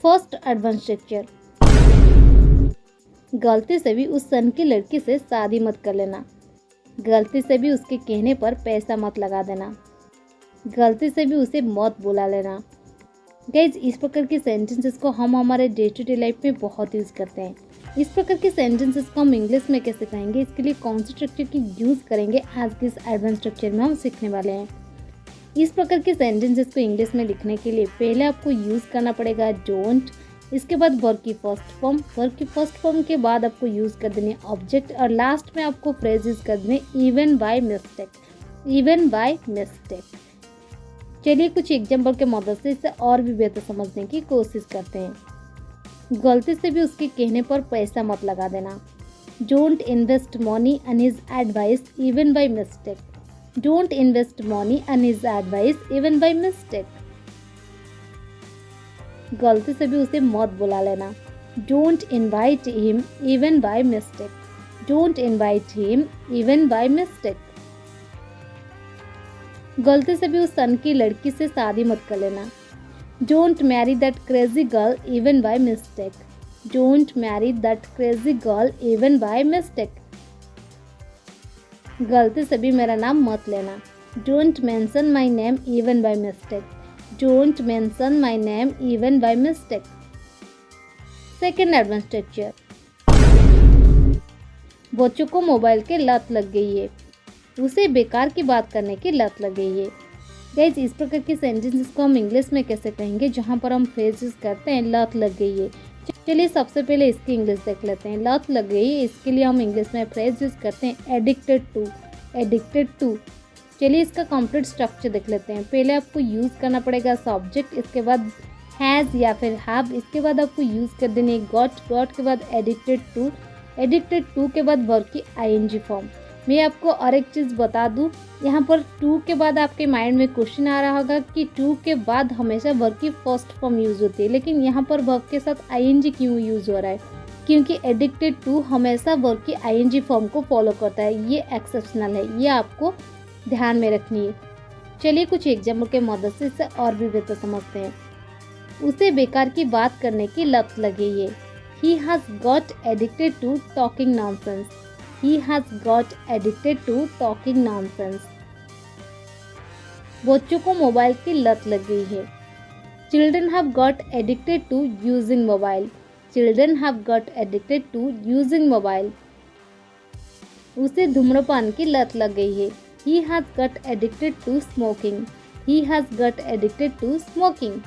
First advance structure, गलती से भी उस सन की लड़की से शादी मत कर लेना। गलती से भी उसके कहने पर पैसा मत लगा देना। गलती से भी उसे मत बुला लेना। गाइज, इस प्रकार की सेंटेंसेस को हम हमारे डे टू डे लाइफ में बहुत यूज़ करते हैं। इस प्रकार के सेंटेंसेस को हम इंग्लिश में कैसे कहेंगे, इसके लिए कौन से स्ट्रक्चर की यूज़ करेंगे, आज के इस एडवांस स्ट्रक्चर में हम सीखने वाले हैं। इस प्रकार के सेंटेंसेस को इंग्लिश में लिखने के लिए पहले आपको यूज़ करना पड़ेगा डोंट, इसके बाद वर्ब की फर्स्ट फॉर्म, वर्ब की फर्स्ट फॉर्म के बाद आपको यूज़ कर देने ऑब्जेक्ट, और लास्ट में आपको फ्रेज यूज़ कर देने even by mistake, even by mistake. चलिए कुछ एग्जाम्पल के मदद से इसे और भी बेहतर समझने की कोशिश करते हैं। गलती से भी उसके कहने पर पैसा मत लगा देना। Don't invest money in his advice even by mistake. Don't invest money in his advice even by mistake. गलती से भी उसे मत बुला लेना। Don't invite him even by mistake. Don't invite him even by mistake. गलती से भी उस सन की लड़की से शादी मत कर लेना। Don't Mary that crazy girl even by mistake. Don't Mary that crazy girl even by mistake. गलती से भी मेरा नाम मत लेना। Don't mention my name even by mistake. Don't mention my name even by mistake. Second advance structure, बच्चों को mobile की लत लग गई है, उसे बेकार की बात करने की लत लग गई है। गाइज, इस प्रकार की सेंटेंसेस को हम इंग्लिश में कैसे कहेंगे, जहाँ पर हम फ्रेजेस करते हैं लत लग गई है। चलिए सबसे पहले इसकी इंग्लिश देख लेते हैं। लत लग गई है, इसके लिए हम इंग्लिश में फ्रेज यूज करते हैं एडिक्टेड टू, एडिक्टेड टू। चलिए इसका कंप्लीट स्ट्रक्चर देख लेते हैं। पहले आपको यूज़ करना पड़ेगा सब्जेक्ट, इसके बाद हैज़ या फिर हैव, इसके बाद आपको यूज़ कर देनी गॉट, गॉट के बाद एडिक्टेड टू, एडिक्टेड टू के बाद वर्ब की आईएनजी फॉर्म। मैं आपको और एक चीज़ बता दूं, यहाँ पर टू के बाद आपके माइंड में क्वेश्चन आ रहा होगा कि टू के बाद हमेशा वर्ब की फर्स्ट फॉर्म यूज़ होती है, लेकिन यहाँ पर वर्ब के साथ आईएनजी क्यों यूज़ हो रहा है? क्योंकि एडिक्टेड टू हमेशा वर्ब की आईएनजी फॉर्म को फॉलो करता है। ये एक्सेप्शनल है, ये आपको ध्यान में रखनी है। चलिए कुछ एग्जाम्पल के मदद से इसे और भी बेहतर समझते हैं। उसे बेकार की बात करने की लत लगी है। He has got addicted to talking nonsense. He has got addicted to talking nonsense. बच्चों को मोबाइल की लत लग गई है। Children have got addicted to using mobile. Children have got addicted to using mobile. उसे धूम्रपान की लत लग गई है। He has got addicted to smoking. He has got addicted to smoking.